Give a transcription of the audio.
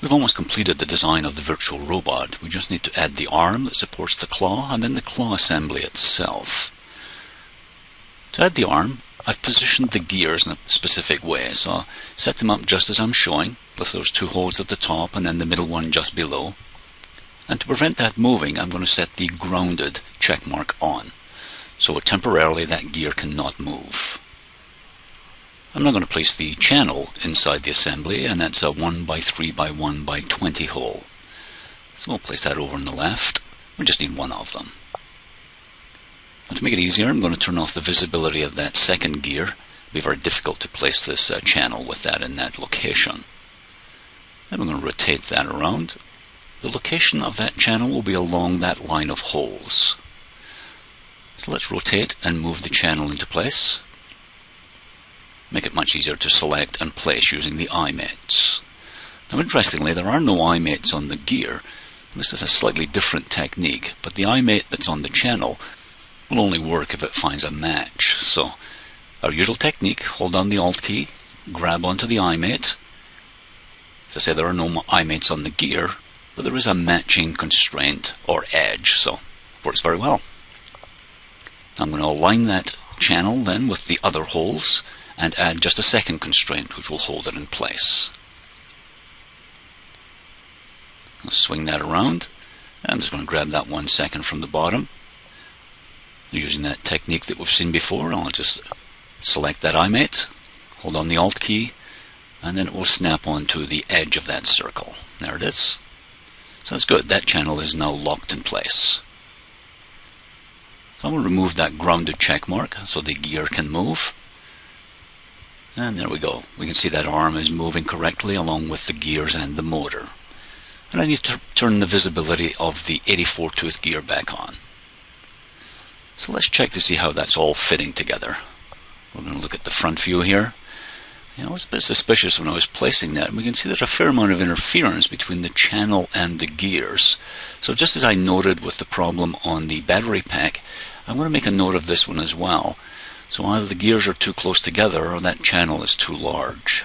We've almost completed the design of the virtual robot. We just need to add the arm that supports the claw and then the claw assembly itself. To add the arm, I've positioned the gears in a specific way, so I'll set them up just as I'm showing, with those two holes at the top and then the middle one just below. And to prevent that moving, I'm going to set the grounded check mark on, so temporarily that gear cannot move. I'm now going to place the channel inside the assembly, and that's a 1x3x1x20 hole. So we'll place that over on the left. We just need one of them. And to make it easier, I'm going to turn off the visibility of that second gear. It'll be very difficult to place this channel with that in that location. Then we're going to rotate that around. The location of that channel will be along that line of holes. So let's rotate and move the channel into place. Make it much easier to select and place using the eye mates. Now interestingly, there are no eye mates on the gear. This is a slightly different technique, but the eye mate that's on the channel will only work if it finds a match. So our usual technique, hold down the Alt key, grab onto the eye mate. As I say, there are no eye mates on the gear, but there is a matching constraint or edge, so it works very well. I'm going to align that channel then with the other holes and add just a second constraint which will hold it in place. I'll swing that around. I'm just going to grab that 1 second from the bottom. Using that technique that we've seen before, I'll just select that eye mate, hold on the Alt key, and then it will snap onto the edge of that circle. There it is. So that's good. That channel is now locked in place. So I'm going to remove that grounded check mark so the gear can move. And there we go. We can see that arm is moving correctly along with the gears and the motor. And I need to turn the visibility of the 84-tooth gear back on. So let's check to see how that's all fitting together. We're going to look at the front view here. I was a bit suspicious when I was placing that, and we can see there's a fair amount of interference between the channel and the gears. So just as I noted with the problem on the battery pack, I'm going to make a note of this one as well. So either the gears are too close together or that channel is too large.